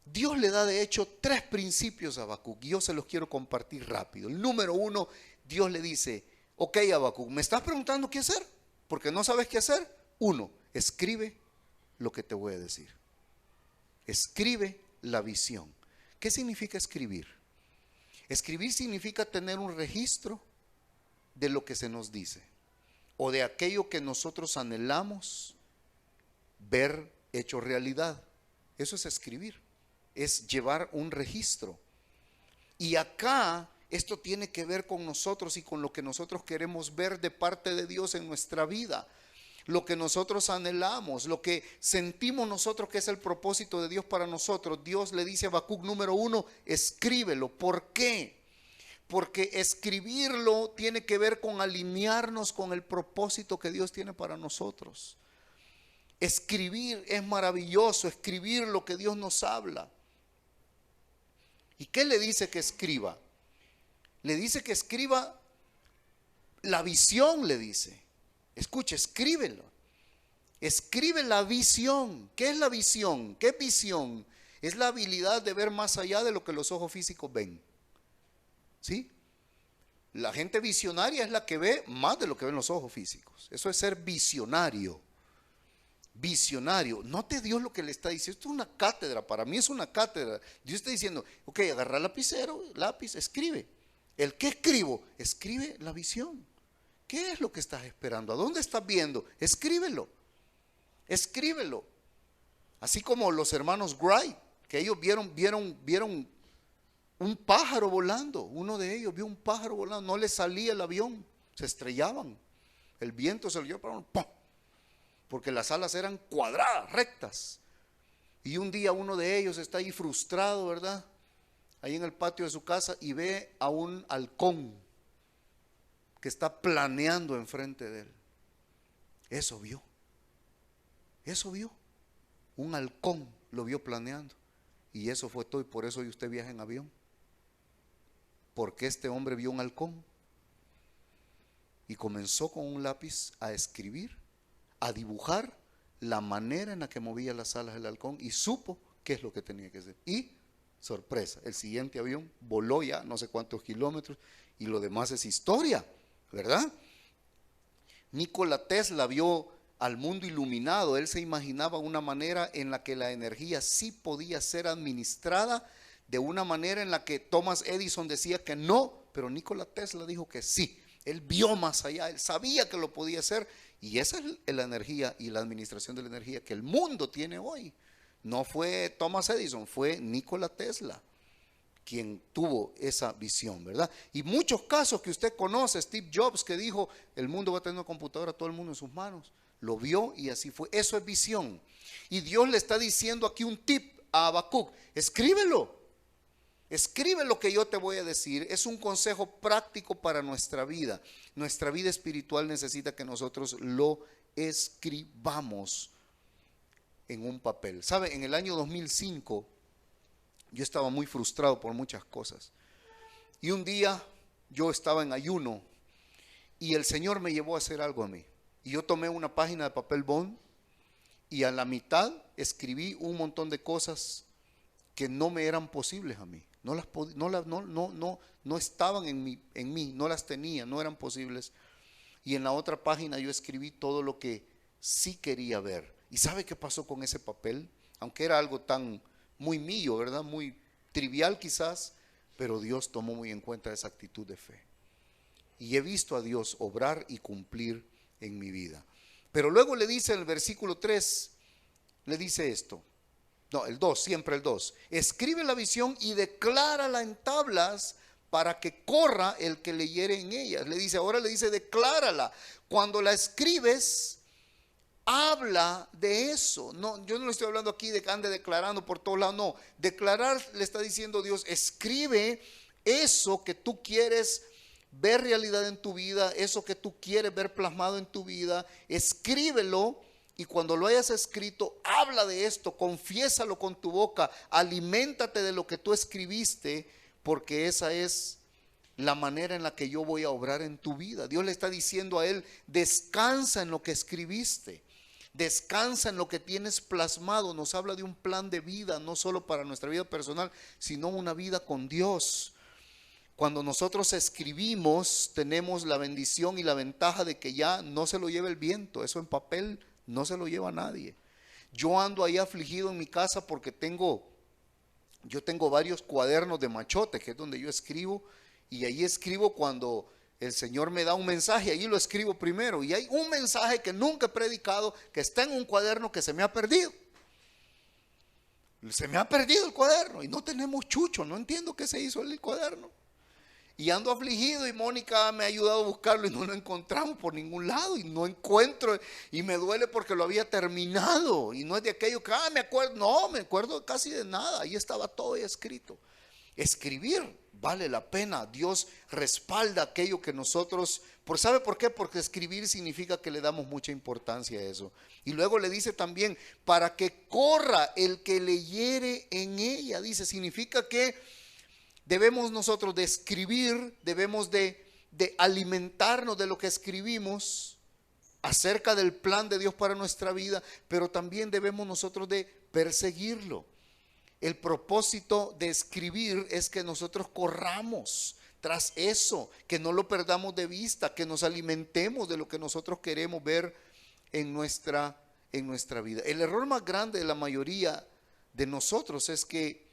Dios le da de hecho 3 principios a Habacuc. Yo se los quiero compartir rápido. El número 1, Dios le dice: ok, Habacuc, ¿me estás preguntando qué hacer? Porque no sabes qué hacer. 1, escribe lo que te voy a decir. Escribe la visión. ¿Qué significa escribir? Escribir significa tener un registro de lo que se nos dice o de aquello que nosotros anhelamos ver hecho realidad. Eso es escribir, es llevar un registro. Y acá esto tiene que ver con nosotros y con lo que nosotros queremos ver de parte de Dios en nuestra vida. Lo que nosotros anhelamos, lo que sentimos nosotros que es el propósito de Dios para nosotros. Dios le dice a Habacuc, número 1, escríbelo. ¿Por qué? Porque escribirlo tiene que ver con alinearnos con el propósito que Dios tiene para nosotros. Escribir es maravilloso, escribir lo que Dios nos habla. ¿Y qué le dice que escriba? Le dice que escriba la visión, le dice. Escuche, escríbelo. Escribe la visión. ¿Qué es la visión? ¿Qué es visión? Es la habilidad de ver más allá de lo que los ojos físicos ven. ¿Sí? La gente visionaria es la que ve más de lo que ven los ojos físicos. Eso es ser visionario. Visionario. Note Dios lo que le está diciendo. Esto es una cátedra, para mí es una cátedra. Dios está diciendo, ok, agarra lapicero, lápiz, escribe. ¿El qué escribo? Escribe la visión. ¿Qué es lo que estás esperando? ¿A dónde estás viendo? Escríbelo. Escríbelo. Así como los hermanos Wright, que ellos vieron un pájaro volando. Uno de ellos vio un pájaro volando, no le salía el avión, se estrellaban. El viento se lo llevó para ¡pum! Porque las alas eran cuadradas, rectas. Y un día uno de ellos está ahí frustrado, ¿verdad? Ahí en el patio de su casa y ve a un halcón que está planeando enfrente de él. Eso vio. Eso vio. Un halcón lo vio planeando. Y eso fue todo. Y por eso hoy usted viaja en avión. Porque este hombre vio un halcón. Y comenzó con un lápiz a escribir, a dibujar la manera en la que movía las alas del halcón. Y supo qué es lo que tenía que hacer. Y sorpresa, el siguiente avión voló ya no sé cuántos kilómetros. Y lo demás es historia, ¿verdad? Nikola Tesla vio al mundo iluminado. Él se imaginaba una manera en la que la energía sí podía ser administrada de una manera en la que Thomas Edison decía que no, pero Nikola Tesla dijo que sí. Él vio más allá, él sabía que lo podía hacer, y esa es la energía y la administración de la energía que el mundo tiene hoy. No fue Thomas Edison, fue Nikola Tesla quien tuvo esa visión, ¿verdad? Y muchos casos que usted conoce, Steve Jobs que dijo, el mundo va a tener una computadora, todo el mundo en sus manos. Lo vio y así fue. Eso es visión. Y Dios le está diciendo aquí un tip a Habacuc: escríbelo. Escribe lo que yo te voy a decir. Es un consejo práctico para nuestra vida. Nuestra vida espiritual necesita que nosotros lo escribamos en un papel. ¿Sabe? En el año 2005 yo estaba muy frustrado por muchas cosas. Y un día yo estaba en ayuno y el Señor me llevó a hacer algo a mí. Y yo tomé una página de papel bond y a la mitad escribí un montón de cosas que no me eran posibles a mí. No estaban en mí, no las tenía, no eran posibles. Y en la otra página yo escribí todo lo que sí quería ver. ¿Y sabe qué pasó con ese papel? Aunque era algo tan muy mío, ¿verdad? Muy trivial quizás, pero Dios tomó muy en cuenta esa actitud de fe. Y he visto a Dios obrar y cumplir en mi vida. Pero luego le dice en el versículo 3, le dice esto. No, el 2, siempre el 2. Escribe la visión y declárala en tablas para que corra el que leyere en ellas. Le dice, ahora le dice, declárala. Cuando la escribes, habla de eso. No, yo no le estoy hablando aquí de que ande declarando por todos lados. No, declarar, le está diciendo Dios, escribe eso que tú quieres ver realidad en tu vida, eso que tú quieres ver plasmado en tu vida. Escríbelo. Y cuando lo hayas escrito, habla de esto, confiésalo con tu boca, aliméntate de lo que tú escribiste, porque esa es la manera en la que yo voy a obrar en tu vida. Dios le está diciendo a él, descansa en lo que escribiste, descansa en lo que tienes plasmado. Nos habla de un plan de vida, no solo para nuestra vida personal, sino una vida con Dios. Cuando nosotros escribimos, tenemos la bendición y la ventaja de que ya no se lo lleva el viento, eso en papel no se lo lleva a nadie. Yo ando ahí afligido en mi casa porque yo tengo varios cuadernos de machote, que es donde yo escribo, y ahí escribo cuando el Señor me da un mensaje, ahí lo escribo primero. Y hay un mensaje que nunca he predicado, que está en un cuaderno que se me ha perdido. Se me ha perdido el cuaderno y no tenemos chucho, no entiendo qué se hizo el cuaderno. Y ando afligido y Mónica me ha ayudado a buscarlo y no lo encontramos por ningún lado y no encuentro y me duele porque lo había terminado y no es de aquello que me acuerdo, no, me acuerdo casi de nada, ahí estaba todo escrito. Escribir vale la pena, Dios respalda aquello que nosotros, ¿sabe por qué? Porque escribir significa que le damos mucha importancia a eso. Y luego le dice también, para que corra el que leyere en ella, dice, significa que Debemos nosotros de escribir, debemos de alimentarnos de lo que escribimos acerca del plan de Dios para nuestra vida, pero también debemos nosotros de perseguirlo. El propósito de escribir es que nosotros corramos tras eso, que no lo perdamos de vista, que nos alimentemos de lo que nosotros queremos ver en nuestra vida. El error más grande de la mayoría de nosotros es que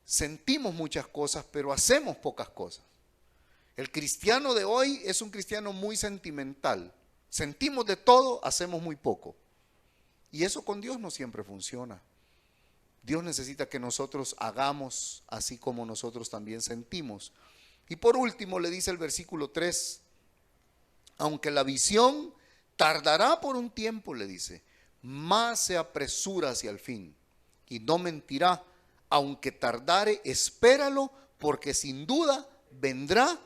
sentimos muchas cosas, pero hacemos pocas cosas. El cristiano de hoy es un cristiano muy sentimental. Sentimos de todo, hacemos muy poco. Y eso con Dios no siempre funciona. Dios necesita que nosotros hagamos así como nosotros también sentimos. Y por último le dice el versículo 3, aunque la visión tardará por un tiempo, le dice, más se apresura hacia el fin y no mentirá. Aunque tardare, espéralo, porque sin duda vendrá.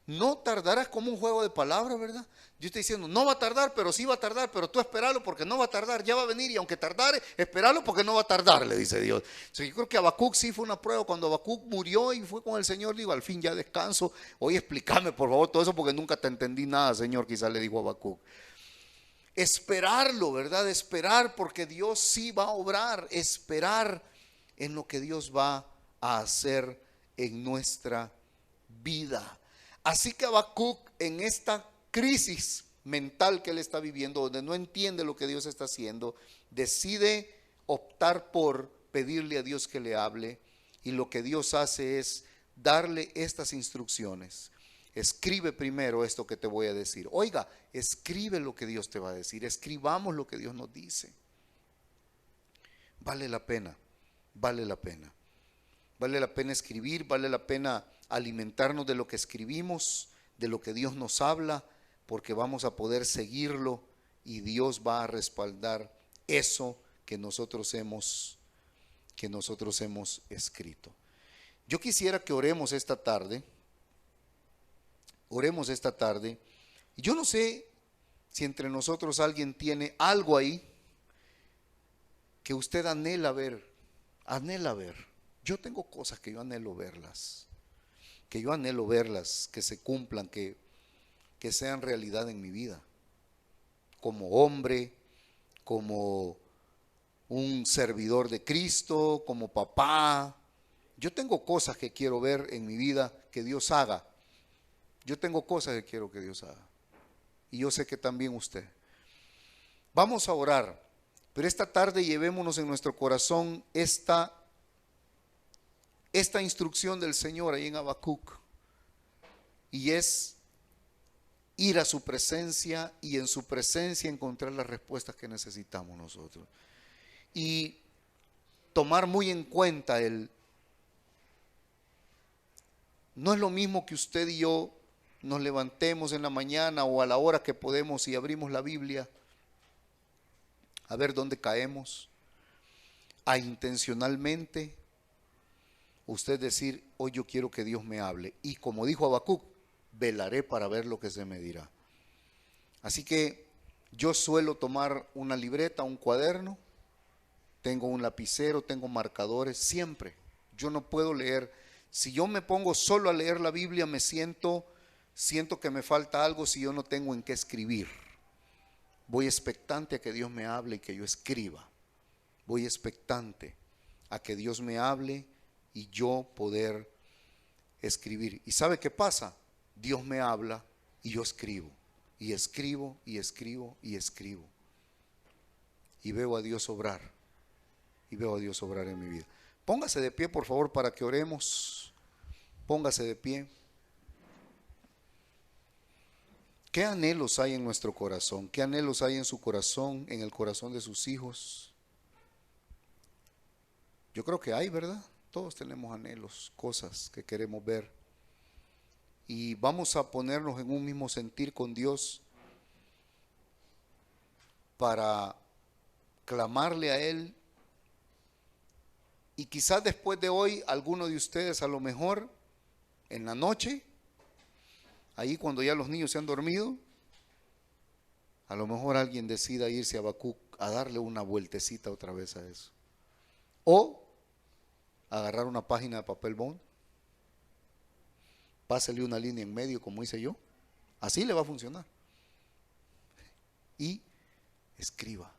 No tardará, es como un juego de palabras, ¿verdad? Yo estoy diciendo, no va a tardar, pero sí va a tardar, pero tú espéralo porque no va a tardar, ya va a venir, y aunque tardare, espéralo porque no va a tardar, le dice Dios. Yo creo que Habacuc sí fue una prueba. Cuando Habacuc murió y fue con el Señor, digo, al fin ya descanso. Hoy explícame por favor todo eso porque nunca te entendí nada, Señor, quizás le dijo Habacuc. Esperarlo, ¿verdad? Esperar porque Dios sí va a obrar, esperar en lo que Dios va a hacer en nuestra vida. Así que Habacuc, en esta crisis mental que él está viviendo, donde no entiende lo que Dios está haciendo, decide optar por pedirle a Dios que le hable, y lo que Dios hace es darle estas instrucciones. Escribe primero esto que te voy a decir. Oiga, escribe lo que Dios te va a decir. Escribamos lo que Dios nos dice. Vale la pena, vale la pena. Vale la pena escribir, vale la pena alimentarnos de lo que escribimos, de lo que Dios nos habla, porque vamos a poder seguirlo y Dios va a respaldar eso que nosotros hemos escrito. Yo quisiera que oremos esta tarde. Oremos esta tarde. Yo no sé si entre nosotros alguien tiene algo ahí que usted anhela ver. Yo tengo cosas que yo anhelo verlas, que se cumplan, que sean realidad en mi vida, como hombre, como un servidor de Cristo, como papá. Yo tengo cosas que quiero ver en mi vida que Dios haga. Yo tengo cosas que quiero que Dios haga. Y yo sé que también usted. Vamos a orar, pero esta tarde llevémonos en nuestro corazón esta instrucción del Señor ahí en Habacuc, y es ir a su presencia y en su presencia encontrar las respuestas que necesitamos nosotros, y tomar muy en cuenta no es lo mismo que usted y yo nos levantemos en la mañana o a la hora que podemos y abrimos la Biblia a ver dónde caemos, a intencionalmente usted decir, hoy yo quiero que Dios me hable, y como dijo Habacuc, velaré para ver lo que se me dirá. Así que yo suelo tomar una libreta, un cuaderno, tengo un lapicero, tengo marcadores, siempre. Yo no puedo leer, si yo me pongo solo a leer la Biblia, me siento que me falta algo si yo no tengo en qué escribir. Voy expectante a que Dios me hable y que yo escriba. Voy expectante a que Dios me hable y yo poder escribir. ¿Y sabe qué pasa? Dios me habla y yo escribo, y escribo, y escribo, y escribo. Y veo a Dios obrar, en mi vida. Póngase de pie, por favor, para que oremos. Póngase de pie. ¿Qué anhelos hay en nuestro corazón? ¿Qué anhelos hay en su corazón, en el corazón de sus hijos? Yo creo que hay, ¿verdad? Todos tenemos anhelos, cosas que queremos ver. Y vamos a ponernos en un mismo sentir con Dios para clamarle a Él. Y quizás después de hoy, alguno de ustedes, a lo mejor en la noche, ahí cuando ya los niños se han dormido, a lo mejor alguien decida irse a Habacuc a darle una vueltecita otra vez a eso. O agarrar una página de papel bond pásele una línea en medio como hice yo, así le va a funcionar. Y escriba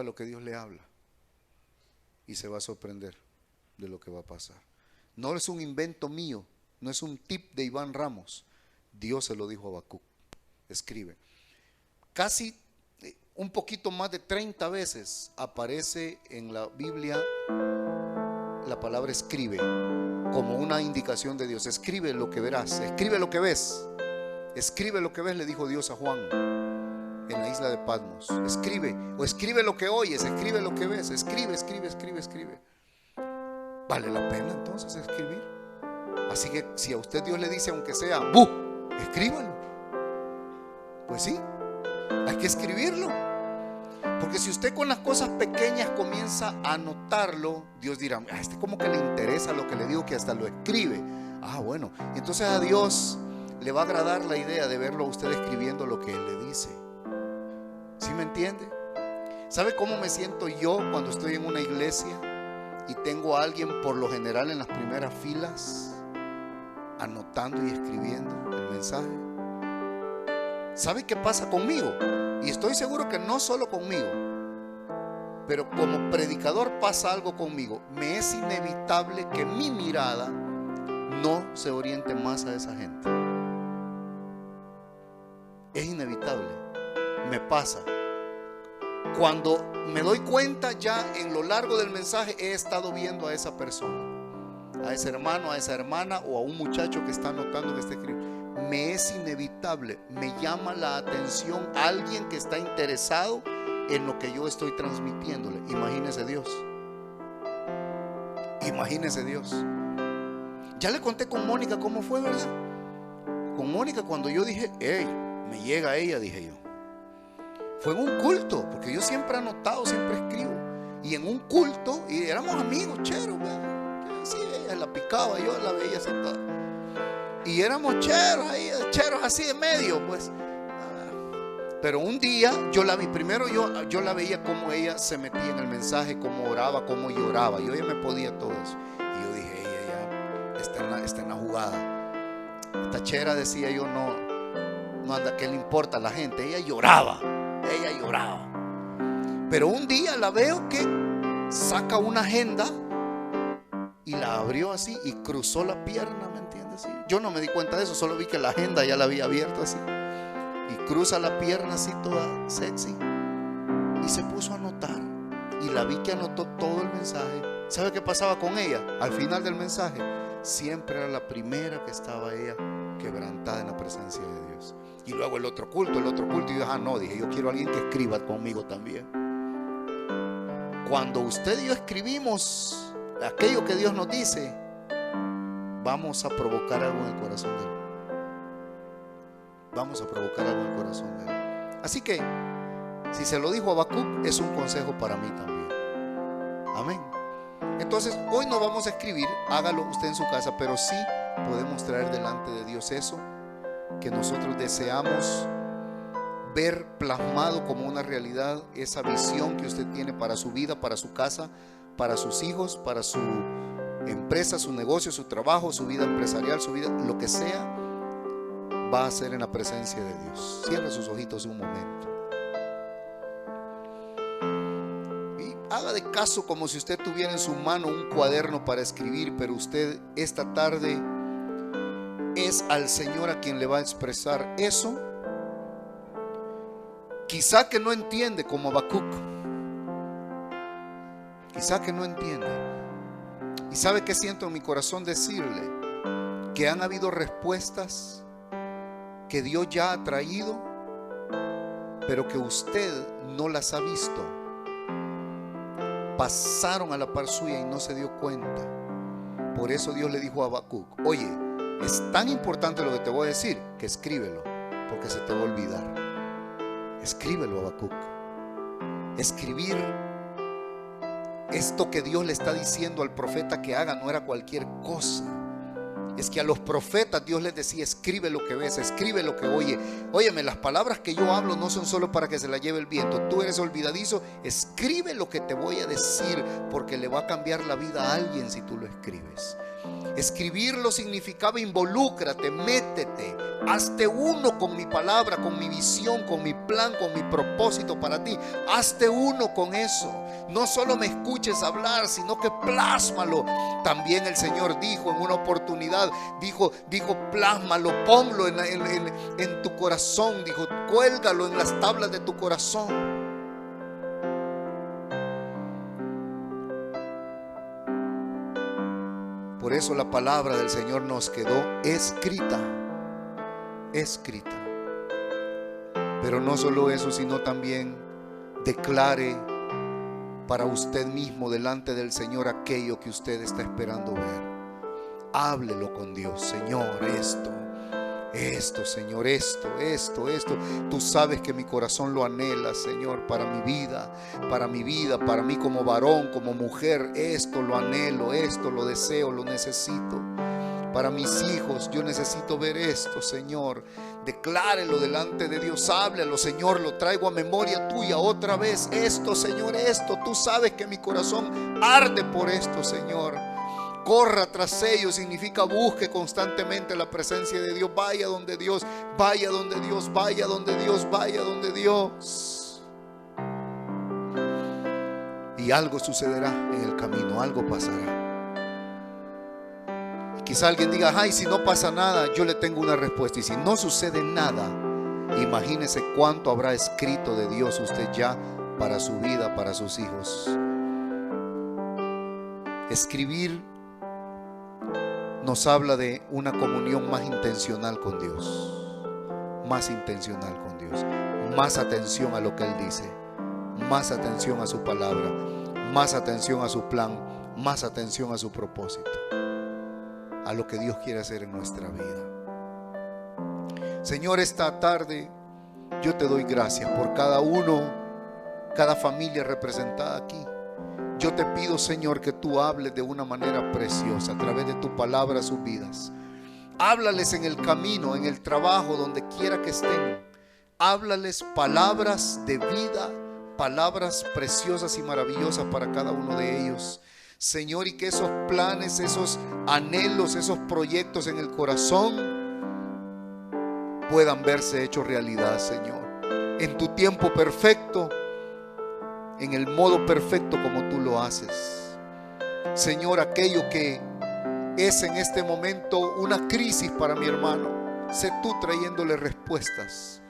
lo que Dios le habla y se va a sorprender de lo que va a pasar. No es un invento mío, no es un tip de Iván Ramos, Dios se lo dijo a Habacuc. Escribe. Casi un poquito más de 30 veces aparece en la Biblia la palabra escribe como una indicación de Dios. Escribe lo que verás, escribe lo que ves, escribe lo que ves, le dijo Dios a Juan en la isla de Patmos. Escribe, o escribe lo que oyes, escribe lo que ves, escribe. Vale la pena entonces escribir. Así que si a usted Dios le dice, aunque sea escríbalo, pues sí, hay que escribirlo. Porque si usted con las cosas pequeñas comienza a anotarlo, Dios dirá, como que le interesa lo que le digo, que hasta lo escribe. Bueno, entonces a Dios le va a agradar la idea de verlo a usted escribiendo lo que Él le dice. ¿Sí me entiende? ¿Sabe cómo me siento yo cuando estoy en una iglesia y tengo a alguien por lo general en las primeras filas anotando y escribiendo el mensaje? ¿Sabe qué pasa conmigo? Y estoy seguro que no solo conmigo, pero como predicador pasa algo conmigo. Me es inevitable que mi mirada no se oriente más a esa gente. Es inevitable. Me pasa. Cuando me doy cuenta, ya en lo largo del mensaje he estado viendo a esa persona, a ese hermano, a esa hermana o a un muchacho que está anotando, que está escribiendo. Me es inevitable, me llama la atención alguien que está interesado en lo que yo estoy transmitiéndole. Imagínese Dios. Imagínese Dios. Ya le conté con Mónica cómo fue, ¿verdad? Con Mónica cuando yo dije, me llega ella, dije yo. Fue en un culto, porque yo siempre he anotado, siempre escribo. Y en un culto, y éramos amigos, cheros, así ella la picaba, yo la veía sentada. Y éramos cheros ahí, cheros así de medio, pues. Pero un día yo la vi, primero yo la veía cómo ella se metía en el mensaje, cómo oraba, cómo lloraba. Yo ya me podía todo eso. Y yo dije, ella ya está en la jugada. Esta chera, decía yo, no anda, ¿qué le importa a la gente? Ella lloraba. Pero un día la veo que saca una agenda y la abrió así y cruzó la pierna, ¿me entiendes? Yo no me di cuenta de eso, solo vi que la agenda ya la había abierto así. Y cruza la pierna así toda sexy y se puso a anotar. Y la vi que anotó todo el mensaje. ¿Sabe qué pasaba con ella? Al final del mensaje siempre era la primera que estaba ella quebrantada en la presencia de Dios. Y luego el otro culto. Y yo dije, yo quiero a alguien que escriba conmigo también. Cuando usted y yo escribimos aquello que Dios nos dice, vamos a provocar algo en el corazón de Él. Vamos a provocar algo en el corazón de Él. Así que, si se lo dijo a Habacuc, es un consejo para mí también. Amén. Entonces, hoy no vamos a escribir, hágalo usted en su casa, pero sí podemos traer delante de Dios eso que nosotros deseamos ver plasmado como una realidad, esa visión que usted tiene para su vida, para su casa, para sus hijos, para su empresa, su negocio, su trabajo, su vida empresarial, su vida, lo que sea, va a ser en la presencia de Dios. Cierre sus ojitos un momento y haga de caso como si usted tuviera en su mano un cuaderno para escribir, pero usted esta tarde es al Señor a quien le va a expresar eso. Quizá que no entiende como Habacuc, quizá que no entiende. Y sabe que siento en mi corazón decirle que han habido respuestas que Dios ya ha traído, pero que usted no las ha visto. Pasaron a la par suya y no se dio cuenta. Por eso Dios le dijo a Habacuc, oye, es tan importante lo que te voy a decir que escríbelo, porque se te va a olvidar. Escríbelo, Habacuc. Escribir esto que Dios le está diciendo al profeta que haga no era cualquier cosa. Es que a los profetas Dios les decía, escribe lo que ves, escribe lo que oye. Óyeme, las palabras que yo hablo no son solo para que se las lleve el viento. Tú eres olvidadizo, escribe lo que te voy a decir, porque le va a cambiar la vida a alguien si tú lo escribes. Escribirlo significaba involúcrate, métete, hazte uno con mi palabra, con mi visión, con mi plan, con mi propósito para ti. Hazte uno con eso. No solo me escuches hablar, sino que plásmalo. También el Señor dijo en una oportunidad, dijo plásmalo, ponlo en tu corazón, dijo, cuélgalo en las tablas de tu corazón. Por eso la palabra del Señor nos quedó escrita. Pero no solo eso, sino también declare para usted mismo delante del Señor aquello que usted está esperando ver. Háblelo con Dios. Señor, esto, Señor, esto. Tú sabes que mi corazón lo anhela, Señor, para mi vida, para mí como varón, como mujer. Esto lo anhelo, esto lo deseo, lo necesito. Para mis hijos, yo necesito ver esto, Señor. Declárelo delante de Dios, háblalo, Señor, lo traigo a memoria tuya otra vez. Esto, Señor, esto. Tú sabes que mi corazón arde por esto, Señor. Corra tras ellos significa busque constantemente la presencia de Dios. Vaya donde Dios, vaya donde Dios, vaya donde Dios, vaya donde Dios. Y algo sucederá en el camino, algo pasará. Y quizá alguien diga, ay, si no pasa nada, yo le tengo una respuesta. Y si no sucede nada, imagínese cuánto habrá escrito de Dios usted ya para su vida, para sus hijos. Escribir nos habla de una comunión más intencional con Dios, más intencional con Dios, más atención a lo que Él dice, más atención a su palabra, más atención a su plan, más atención a su propósito, a lo que Dios quiere hacer en nuestra vida. Señor, esta tarde yo te doy gracias por cada uno, cada familia representada aquí. Yo te pido, Señor, que tú hables de una manera preciosa a través de tu palabra a sus vidas. Háblales en el camino, en el trabajo, donde quiera que estén. Háblales palabras de vida, palabras preciosas y maravillosas para cada uno de ellos. Señor, y que esos planes, esos anhelos, esos proyectos en el corazón puedan verse hechos realidad, Señor. En tu tiempo perfecto, en el modo perfecto como tú lo haces. Señor, aquello que es en este momento una crisis para mi hermano, sé tú trayéndole respuestas.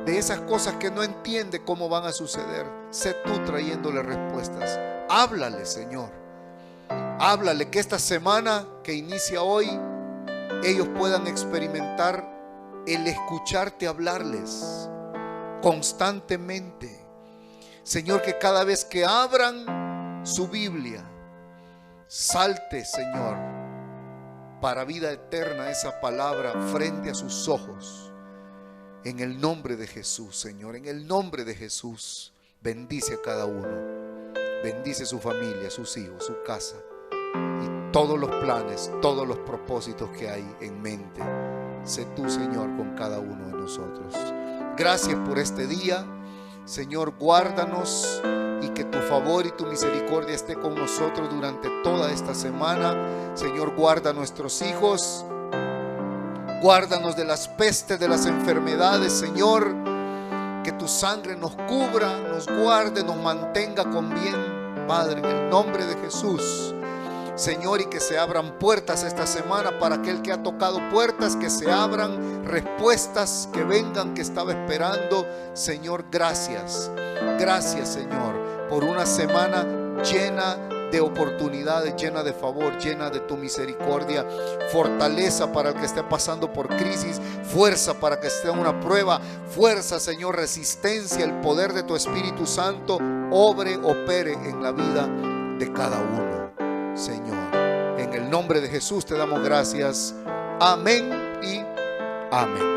De esas cosas que no entiende cómo van a suceder, sé tú trayéndole respuestas. Háblale, Señor. Háblale que esta semana que inicia hoy, ellos puedan experimentar el escucharte hablarles constantemente. Señor, que cada vez que abran su Biblia, salte, Señor, para vida eterna esa palabra frente a sus ojos. En el nombre de Jesús, Señor, en el nombre de Jesús, bendice a cada uno. Bendice su familia, sus hijos, su casa y todos los planes, todos los propósitos que hay en mente. Sé tú, Señor, con cada uno de nosotros. Gracias por este día. Señor, guárdanos y que tu favor y tu misericordia esté con nosotros durante toda esta semana. Señor, guarda a nuestros hijos, guárdanos de las pestes, de las enfermedades, Señor. Que tu sangre nos cubra, nos guarde, nos mantenga con bien, Padre, en el nombre de Jesús. Señor, y que se abran puertas esta semana para aquel que ha tocado puertas, que se abran respuestas, que vengan, que estaba esperando. Señor, gracias. Gracias, Señor, por una semana llena de oportunidades, llena de favor, llena de tu misericordia. Fortaleza para el que esté pasando por crisis, fuerza para que esté en una prueba, fuerza, Señor, resistencia, el poder de tu Espíritu Santo obre, opere en la vida de cada uno. Señor, en el nombre de Jesús te damos gracias. Amén y amén.